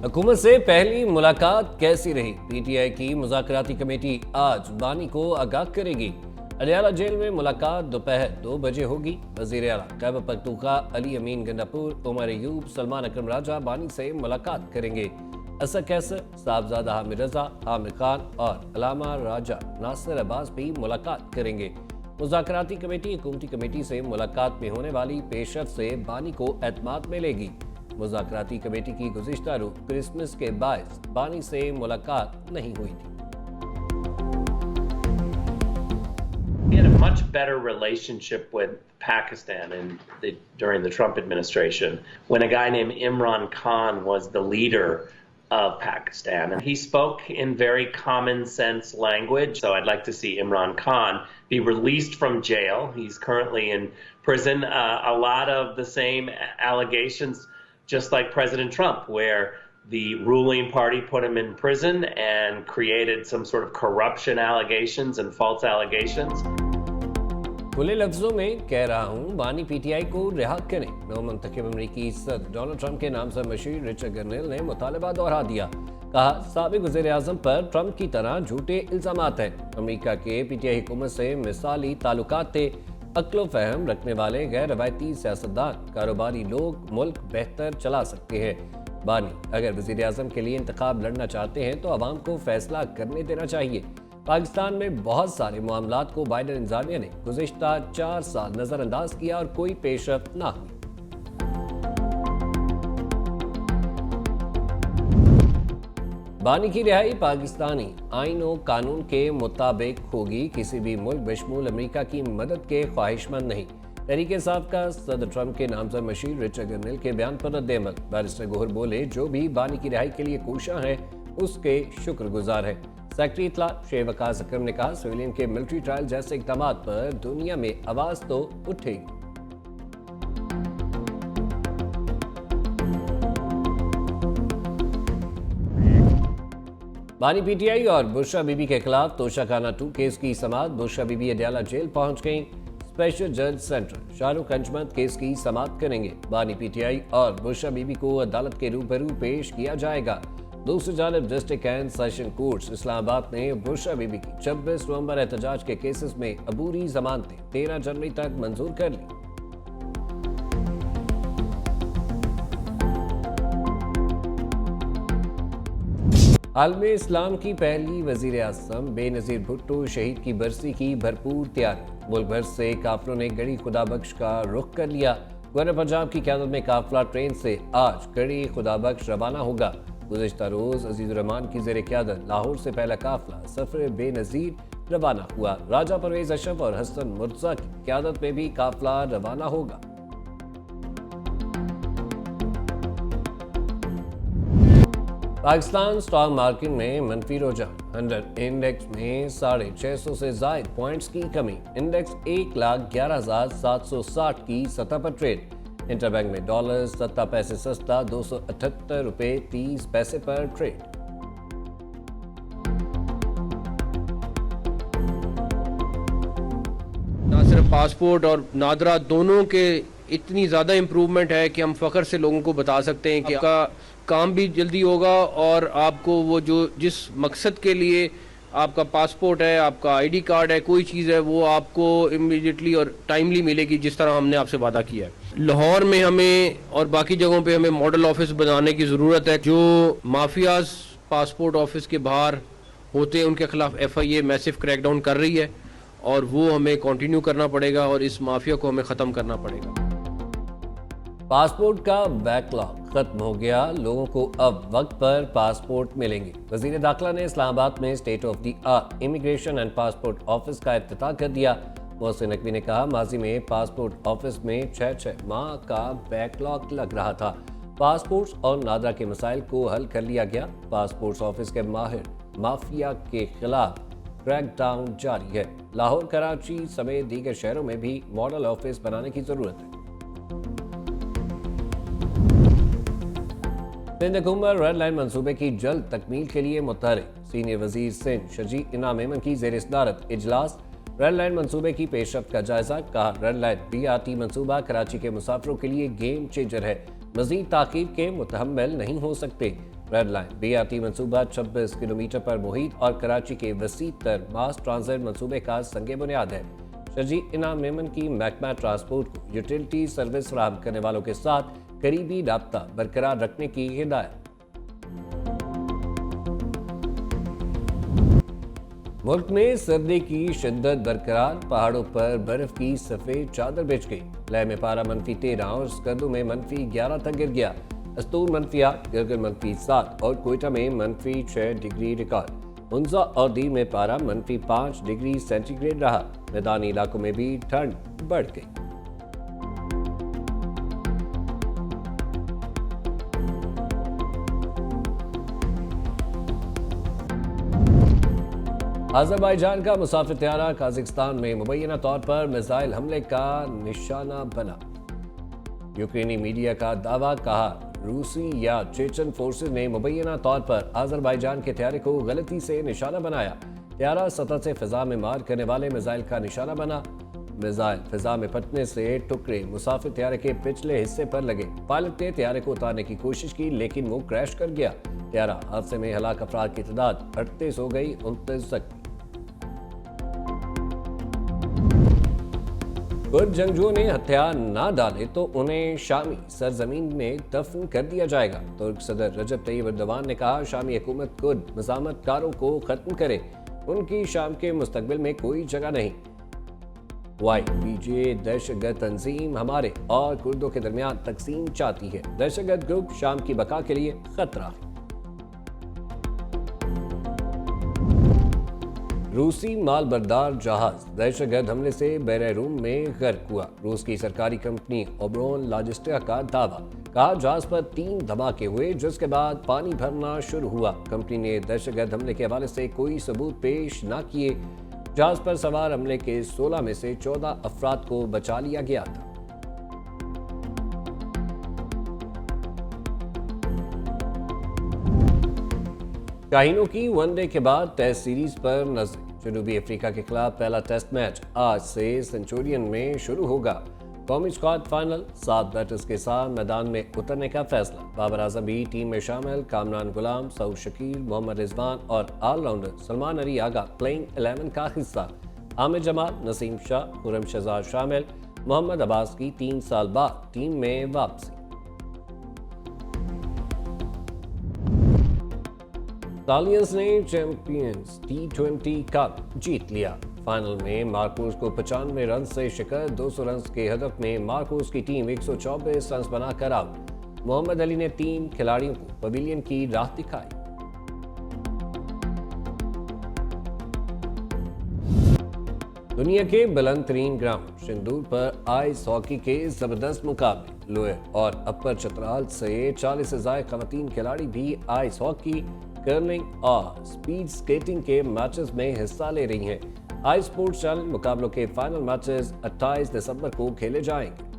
हुकूमत से पहली मुलाकात कैसी रही? पीटीआई की मुज़ाकराती कमेटी आज बानी को आगाह करेगी। अडयाला जेल में मुलाकात दोपहर 2 बजे होगी। वज़ीर आला खैबर पख्तूनख्वा अली अमीन गंडापुर, उमर अयूब, सलमान अकरम राजा बानी से मुलाकात करेंगे। असद कैसर, साहबजादा हामिद रजा, हामिद खान और अलामा राजा नासिर अब्बास भी मुलाकात करेंगे। मुज़ाकराती कमेटी हुकूमती कमेटी से मुलाकात में होने वाली पेशरफ से बानी को एतमाद मिलेगी। मुज़ाकराती कमेटी की गुज़िश्ता रूह क्रिसमस के बायस बानी से मुलाकात नहीं हुई थी। We had a much better relationship with Pakistan during the Trump administration when a guy named Imran Khan was the leader of Pakistan. And he spoke in very common sense language. So I'd like to see Imran Khan be released from jail. He's currently in prison. A lot of the same allegations, just like President Trump, where the ruling party put him in prison and created some sort of corruption allegations and false allegations. खुले लफ्जों में कह रहा हूं, बानी PTI को रिहा करें। नवमंतखब अमरीकी सदर डोनाल्ड ट्रंप के नाम से मशहूर रिचर्ड गर्नेल ने मुतालबा दोहरा दिया। कहा, साबिक वज़ीर आज़म पर ट्रंप की तरह झूठे इल्जामात हैं। अमरीका के पीटीआई हुकूमत से मिसाली ताल्लुकात थे। अक्ल फहम रखने वाले गैर रवायती सियासतदान, कारोबारी लोग मुल्क बेहतर चला सकते हैं। बानी अगर वज़ीर आज़म के लिए इंतखाब लड़ना चाहते हैं तो अवाम को फैसला करने देना चाहिए। पाकिस्तान में बहुत सारे मामलात को बाइडन इंतज़ामिया ने गुज़िश्ता 4 साल नज़रअंदाज किया और कोई पेशरफ ना हुई। बानी की रिहाई पाकिस्तानी आइन और कानून के मुताबिक होगी। किसी भी मुल्क बशमूल अमेरिका की मदद के ख्वाहिशमंद नहीं। तहरीक इंसाफ का सदर ट्रंप के नाम से मशहूर रिचर्ड गर्नेल के बयान पर रद्द-ए-अमल। बैरिस्टर गोहर बोले, जो भी बानी की रिहाई के लिए कोशिश है उसके शुक्रगुजार है। सेक्रेटरी इत्तला शेख वकास अकरम ने कहा, सिविलियन के मिलिट्री ट्रायल जैसे इक़दाम पर दुनिया में आवाज़ तो उठेगी। बानी पीटीआई और बुशरा बीबी के खिलाफ तोशाखाना 2 केस की समाअत। बुशरा बीबी अडयाला जेल पहुंच गई। स्पेशल जज सेंट्रल शाहरुख अंजमत केस की समाअत करेंगे। बानी पीटीआई और बुशरा बीबी को अदालत के रूबरू पेश किया जाएगा। दूसरी जानब district and session courts Islamabad ने बुशरा बीबी की 26 नवंबर एहतजाज के केसेस में अबूरी जमानतें 13 जनवरी तक मंजूर कर ली। आलम इस्लाम की पहली वजीर आज़म बेनज़ीर भुट्टो शहीद की बरसी की भरपूर तैयारी। मुल्क भर से काफिलों ने गढ़ी खुदाबख्श का रुख कर लिया। गवर्नर पंजाब की क़यादत में काफिला ट्रेन से आज गढ़ी खुदाबख्श रवाना होगा। गुज़िश्ता रोज़ अजीज़ुर रहमान की ज़ेर क़यादत लाहौर से पहला काफिला सफ़र बेनज़ीर रवाना हुआ। राजा परवेज़ अशरफ और हसन मुर्तज़ा की क़यादत में भी काफिला रवाना होगा। पाकिस्तान स्टॉक मार्केट में मनफी रुझान। 100 इंडेक्स में 650 से ज़ायद पॉइंट्स की कमी। इंडेक्स 1,11,760 की सतह पर ट्रेड। इंटरबैंक में डॉलर 70 पैसे सस्ता 278 रुपये 30 पैसे पर ट्रेड। ना सिर्फ पासपोर्ट और नादरा दोनों के इतनी ज़्यादा इम्प्रूवमेंट है कि हम फ़ख्र से लोगों को बता सकते हैं कि आपका काम भी जल्दी होगा और आपको वो जिस मकसद के लिए आपका पासपोर्ट है, आपका आईडी कार्ड है, कोई चीज़ है, वो आपको इमीडिएटली और टाइमली मिलेगी, जिस तरह हमने आपसे वादा किया है। लाहौर में हमें और बाकी जगहों पे हमें मॉडल ऑफिस बनाने की ज़रूरत है। जो माफियाज पासपोर्ट ऑफिस के बाहर होते हैं उनके खिलाफ FIA मैसिव क्रैकडाउन कर रही है और वो हमें कंटिन्यू करना पड़ेगा और इस माफिया को हमें ख़त्म करना पड़ेगा। पासपोर्ट का बैकलॉग खत्म हो गया। लोगों को अब वक्त पर पासपोर्ट मिलेंगे। वजीर दाखिला ने इस्लामाबाद में state of the art immigration and passport office का इफ्तिताह कर दिया। मोहसिन नकवी ने कहा, माजी में पासपोर्ट ऑफिस में 6 माह का बैकलॉग लग रहा था। पासपोर्ट्स और नादरा के मसाइल को हल कर लिया गया। पासपोर्ट्स ऑफिस के माहिर माफिया के खिलाफ क्रैकडाउन जारी है। लाहौर, कराची समेत दीगर शहरों में भी मॉडल ऑफिस बनाने की जरूरत है। सिंध हुकूमत रेड लाइन मंसूबे की जल्द तकमील के लिए मुतहरिक। सीनियर वजीर सिंध शजी इनाम मेमन की ज़ेर सदारत इजलास। रेड लाइन मंसूबे की पेशरफ्त का जायजा। कहा, रेड लाइन BRT मंसूबा कराची के मुसाफिरों के लिए गेम चेंजर है। मजीद ताकीब के मुतहम्मिल नहीं हो सकते। रेड लाइन BRT मंसूबा 26 किलोमीटर पर मुहित और कराची के वसीत तर मास ट्रांजिट मंसूबे का संगे बुनियाद है। शजी इनाम मेमन की महकमा ट्रांसपोर्ट को यूटिलिटी सर्विस फराहम करने वालों के साथ करीबी राब्ता बरकरार रखने की हिदायत। मुल्क में सर्दी की शिद्दत बरकरार, पहाड़ों पर बर्फ की सफेद चादर बिछ गई। लेह में पारा -13 और स्कर्दू में -11 तक गिर गया। अस्तूर -8, गिरगिट -7 और कोयटा में -6 डिग्री रिकॉर्ड। उन्जा और दी में पारा -5 डिग्री सेंटीग्रेड रहा। मैदानी इलाकों में भी ठंड बढ़ गई। अज़रबैजान का मुसाफिर त्यारा काज़ाकिस्तान में मुबैना तौर पर मिसाइल हमले का निशाना बना। यूक्रेनी मीडिया का दावा, कहा रूसी या चेचन फोर्सेस ने मुबैना तौर पर अज़रबैजान के त्यारे को गलती से निशाना बनाया। त्यारा सतह से फिजा में मार करने वाले मिसाइल का निशाना बना। मिसाइल फिजा में फटने से टुकड़े मुसाफिर त्यारे के पिछले हिस्से पर लगे। पायलट ने त्यारे को उतारने की कोशिश की लेकिन वो क्रैश कर गया। त्यारा हादसे में हलाक अफराद की तादाद 38 हो गई, 29 तक। कुर्द जंगजुओं ने हथियार ना डाले तो उन्हें शामी सरजमीन में दफन कर दिया जाएगा। तुर्क सदर रजब तैयब एर्दोगान ने कहा, शामी हुकूमत कुर्द मज़ामतकारों को खत्म करे, उनकी शाम के मुस्तकबिल में कोई जगह नहीं। YPJ दहशतगर्द तंजीम हमारे और कुर्दों के दरमियान तकसीम चाहती है। दहशतगर्द ग्रुप शाम की बका के लिए खतरा। रूसी माल बरदार जहाज दहशतगर्द हमले से बहरे रूम में गर्क हुआ। रूस की सरकारी कंपनी ओबरोन लॉजिस्टिका का दावा, कहा जहाज पर 3 धमाके हुए जिसके बाद पानी भरना शुरू हुआ। कंपनी ने दहशतगर्द हमले के हवाले से कोई सबूत पेश न किए। जहाज पर सवार हमले के 16 में से 14 अफराद को बचा लिया गया था। शाहीनों की वनडे के बाद टेस्ट सीरीज पर नजर। जनूबी अफ्रीका के खिलाफ पहला टेस्ट मैच आज से सेंचुरियन में शुरू होगा। कौमी स्क्वाड फाइनल 7 बैटर्स के साथ मैदान में उतरने का फैसला। बाबर आजम भी टीम में शामिल। कामरान गुलाम, सऊद शकील, मोहम्मद रिजवान और ऑलराउंडर सलमान अली आगा प्लेइंग 11 का हिस्सा। आमिर जमाल, नसीम शाह, खुरम शहजाद शामिल। मोहम्मद अब्बास की 3 साल बाद टीम में वापसी। इटालियंस ने चैंपियंस T20 कप जीत लिया। फाइनल में मार्कोस को 95 रन से शिकस्त। 200 रन के हदफ में मार्कोस की टीम 124 रन बनाकर आउट। मोहम्मद अली ने 3 खिलाड़ियों को पवेलियन की राह दिखाई। दुनिया के बुलंद तरीन ग्राउंड सिंदूर पर आइस हॉकी के जबरदस्त मुकाबले। लोअर और अपर चतराल से 40 से ज्यादा खवातीन खिलाड़ी भी आइस हॉकी, कर्लिंग और स्पीड स्केटिंग के मैचेस में हिस्सा ले रही हैं। आई स्पोर्ट्स चैनल मुकाबलों के फाइनल मैचेस 28 दिसंबर को खेले जाएंगे।